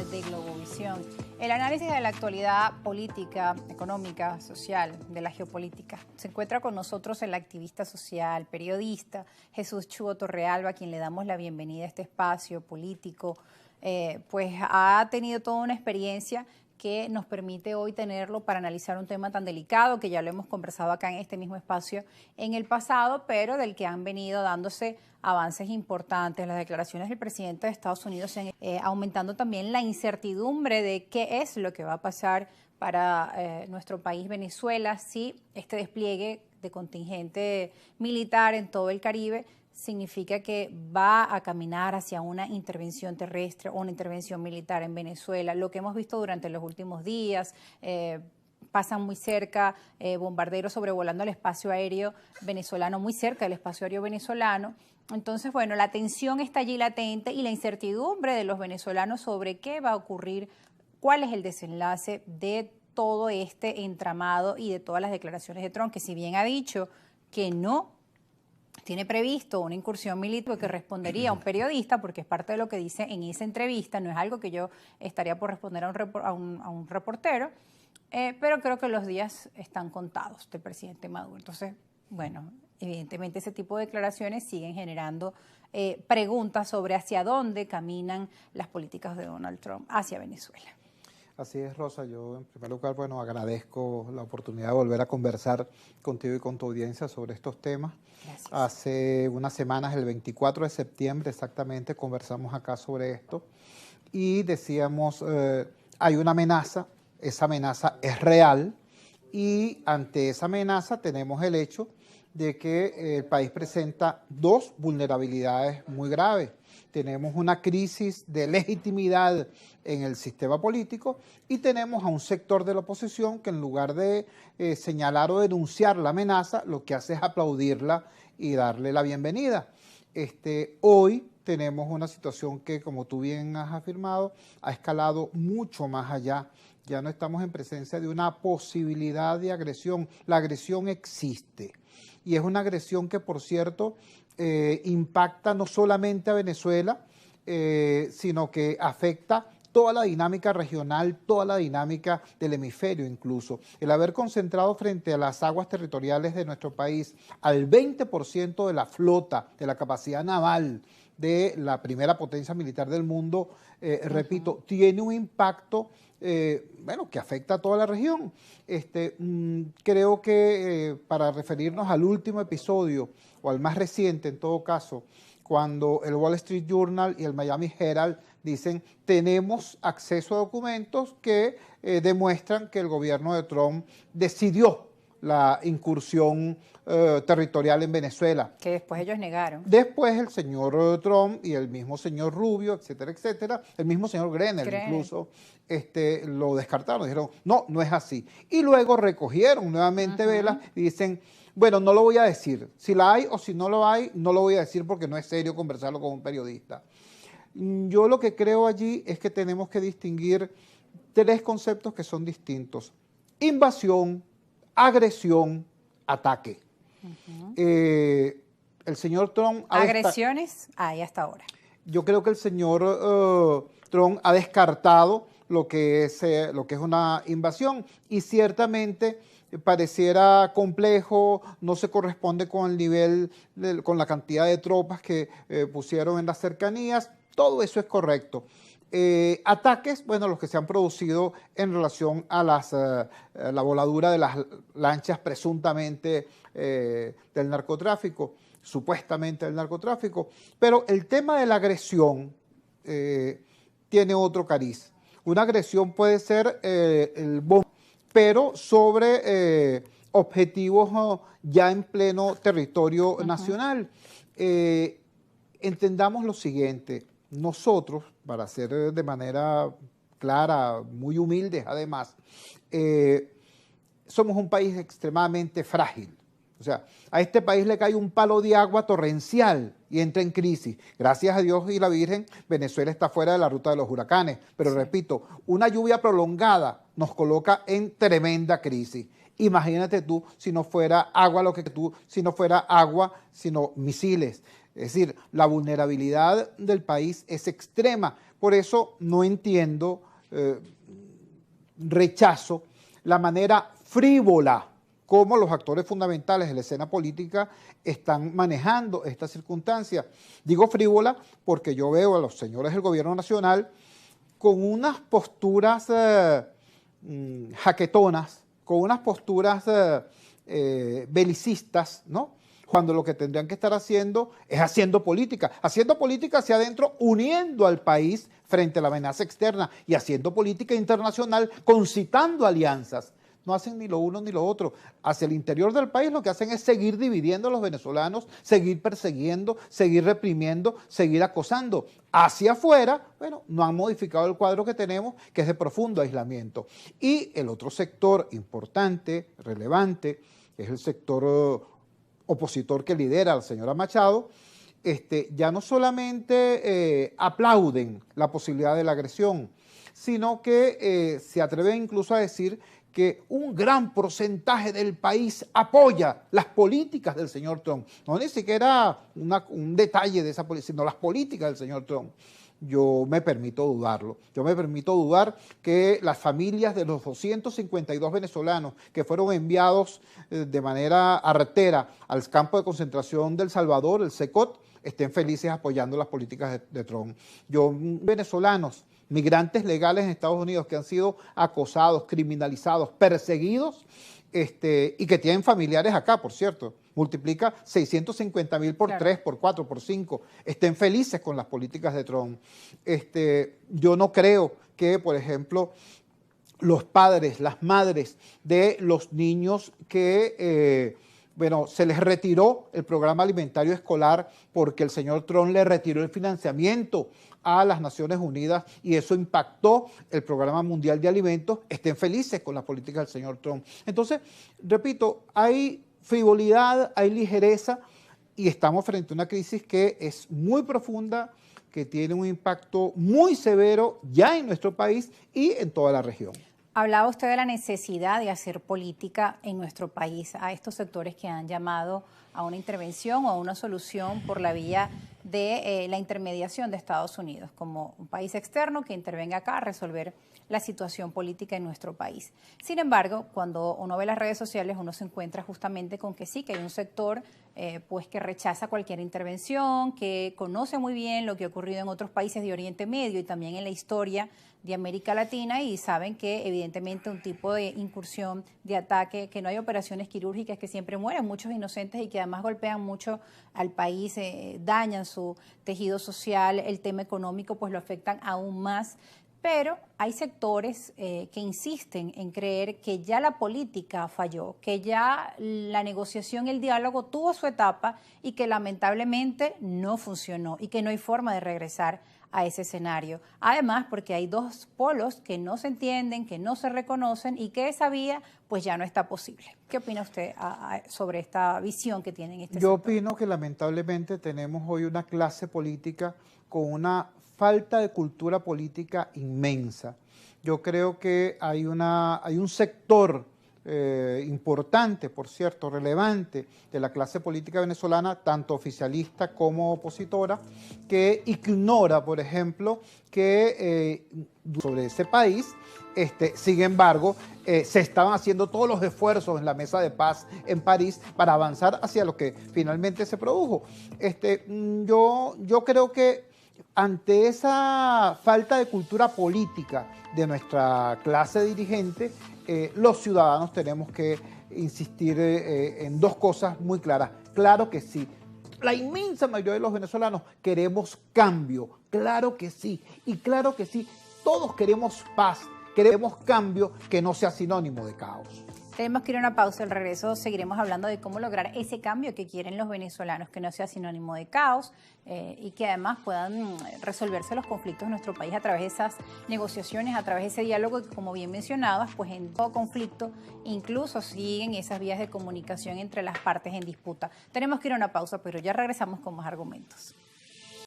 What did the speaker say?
de Globovisión. El análisis de la actualidad política, económica, social, de la geopolítica. Se encuentra con nosotros el activista social, periodista Jesús Chuo Torrealba, a quien le damos la bienvenida a este espacio político. Pues ha tenido toda una experiencia que nos permite hoy tenerlo para analizar un tema tan delicado que ya lo hemos conversado acá en este mismo espacio en el pasado, pero del que han venido dándose avances importantes. Las declaraciones del presidente de Estados Unidos han aumentando también la incertidumbre de qué es lo que va a pasar para nuestro país Venezuela si este despliegue de contingente militar en todo el Caribe significa que va a caminar hacia una intervención terrestre o una intervención militar en Venezuela. Lo que hemos visto durante los últimos días, pasan muy cerca, bombarderos sobrevolando el espacio aéreo venezolano, muy cerca del espacio aéreo venezolano. Entonces, bueno, la tensión está allí latente y la incertidumbre de los venezolanos sobre qué va a ocurrir, cuál es el desenlace de todo este entramado y de todas las declaraciones de Trump, que si bien ha dicho que no tiene previsto una incursión militar que respondería a un periodista, porque es parte de lo que dice en esa entrevista, no es algo que yo estaría por responder a un reportero, pero creo que los días están contados del presidente Maduro. Entonces, bueno, evidentemente ese tipo de declaraciones siguen generando preguntas sobre hacia dónde caminan las políticas de Donald Trump hacia Venezuela. Así es, Rosa. Yo, en primer lugar, bueno, agradezco la oportunidad de volver a conversar contigo y con tu audiencia sobre estos temas. Gracias. Hace unas semanas, el 24 de septiembre exactamente, conversamos acá sobre esto y decíamos, hay una amenaza, esa amenaza es real y ante esa amenaza tenemos el hecho de que el país presenta dos vulnerabilidades muy graves. Tenemos una crisis de legitimidad en el sistema político y tenemos a un sector de la oposición que en lugar de señalar o denunciar la amenaza, lo que hace es aplaudirla y darle la bienvenida. Hoy tenemos una situación que, como tú bien has afirmado, ha escalado mucho más allá. Ya no estamos en presencia de una posibilidad de agresión. La agresión existe y es una agresión que, por cierto, impacta no solamente a Venezuela, sino que afecta toda la dinámica regional, toda la dinámica del hemisferio incluso. El haber concentrado frente a las aguas territoriales de nuestro país al 20% de la flota, de la capacidad naval de la primera potencia militar del mundo, repito, tiene un impacto bueno, que afecta a toda la región. Creo que para referirnos al último episodio, o al más reciente en todo caso, cuando el Wall Street Journal y el Miami Herald dicen tenemos acceso a documentos que demuestran que el gobierno de Trump decidió la incursión territorial en Venezuela. Que después ellos negaron. Después el señor Trump y el mismo señor Rubio, etcétera, el mismo señor Grener incluso, lo descartaron, dijeron, no, no es así. Y luego recogieron nuevamente velas y dicen, bueno, no lo voy a decir. Si la hay o si no lo hay, no lo voy a decir porque no es serio conversarlo con un periodista. Yo lo que creo allí es que tenemos que distinguir tres conceptos que son distintos. Invasión, agresión, ataque. El señor Trump... Agresiones hay hasta ahora. Yo creo que el señor Trump ha descartado lo que es una invasión y ciertamente pareciera complejo, no se corresponde con el nivel, con la cantidad de tropas que pusieron en las cercanías, todo eso es correcto. Ataques, bueno, los que se han producido en relación a la voladura de las lanchas presuntamente del narcotráfico, supuestamente del narcotráfico, pero el tema de la agresión tiene otro cariz. Una agresión puede ser el bombo, pero sobre objetivos ya en pleno territorio nacional. Entendamos lo siguiente, nosotros, para ser de manera clara, muy humildes además, somos un país extremadamente frágil. O sea, a este país le cae un palo de agua torrencial y entra en crisis. Gracias a Dios y la Virgen, Venezuela está fuera de la ruta de los huracanes. Pero repito, una lluvia prolongada nos coloca en tremenda crisis. Imagínate tú si no fuera agua, si no fuera agua, sino misiles. Es decir, la vulnerabilidad del país es extrema. Por eso no entiendo, rechazo la manera frívola como los actores fundamentales de la escena política están manejando esta circunstancia. Digo frívola porque yo veo a los señores del gobierno nacional con unas posturas jaquetonas, con unas posturas belicistas, ¿no? Cuando lo que tendrían que estar haciendo es haciendo política hacia adentro, uniendo al país frente a la amenaza externa y haciendo política internacional, concitando alianzas. No hacen ni lo uno ni lo otro. Hacia el interior del país lo que hacen es seguir dividiendo a los venezolanos, seguir persiguiendo, seguir reprimiendo, seguir acosando. Hacia afuera, bueno, no han modificado el cuadro que tenemos, que es de profundo aislamiento. Y el otro sector importante, relevante, es el sector opositor que lidera la señora Machado, ya no solamente aplauden la posibilidad de la agresión, sino que se atreven incluso a decir que un gran porcentaje del país apoya las políticas del señor Trump. No ni siquiera un detalle de esa política, sino las políticas del señor Trump. Yo me permito dudarlo. Yo me permito dudar que las familias de los 252 venezolanos que fueron enviados de manera artera al campo de concentración del Salvador, el SECOT, estén felices apoyando las políticas de Trump. Venezolanos, migrantes legales en Estados Unidos que han sido acosados, criminalizados, perseguidos y que tienen familiares acá, por cierto, multiplica 650.000 por 3, por 4, por 5, estén felices con las políticas de Trump. Yo no creo que, por ejemplo, los padres, las madres de los niños que se les retiró el programa alimentario escolar porque el señor Trump le retiró el financiamiento a las Naciones Unidas y eso impactó el Programa Mundial de Alimentos, estén felices con las políticas del señor Trump. Entonces, repito, hay frivolidad, hay ligereza y estamos frente a una crisis que es muy profunda, que tiene un impacto muy severo ya en nuestro país y en toda la región. Hablaba usted de la necesidad de hacer política en nuestro país a estos sectores que han llamado a una intervención o a una solución por la vía de la intermediación de Estados Unidos, como un país externo que intervenga acá a resolver la situación política en nuestro país. Sin embargo, cuando uno ve las redes sociales, uno se encuentra justamente con que sí, que hay un sector pues que rechaza cualquier intervención, que conoce muy bien lo que ha ocurrido en otros países de Oriente Medio y también en la historia de América Latina y saben que evidentemente un tipo de incursión, de ataque, que no hay operaciones quirúrgicas, que siempre mueren muchos inocentes y que además golpean mucho al país, dañan su tejido social, el tema económico pues lo afectan aún más. Pero hay sectores que insisten en creer que ya la política falló, que ya la negociación, el diálogo tuvo su etapa y que lamentablemente no funcionó y que no hay forma de regresar a ese escenario. Además, porque hay dos polos que no se entienden, que no se reconocen y que esa vía pues ya no está posible. ¿Qué opina usted sobre esta visión que tienen este sector? Yo opino que lamentablemente tenemos hoy una clase política con una falta de cultura política inmensa. Yo creo que hay un sector importante, por cierto, relevante de la clase política venezolana, tanto oficialista como opositora, que ignora, por ejemplo, que sobre ese país, sin embargo, se estaban haciendo todos los esfuerzos en la mesa de paz en París para avanzar hacia lo que finalmente se produjo. Yo creo que ante esa falta de cultura política de nuestra clase dirigente, los ciudadanos tenemos que insistir en dos cosas muy claras. Claro que sí, la inmensa mayoría de los venezolanos queremos cambio, claro que sí, y claro que sí, todos queremos paz, queremos cambio que no sea sinónimo de caos. Tenemos que ir a una pausa, al regreso seguiremos hablando de cómo lograr ese cambio que quieren los venezolanos, que no sea sinónimo de caos y que además puedan resolverse los conflictos en nuestro país a través de esas negociaciones, a través de ese diálogo que, como bien mencionabas, pues en todo conflicto incluso siguen esas vías de comunicación entre las partes en disputa. Tenemos que ir a una pausa, pero ya regresamos con más argumentos.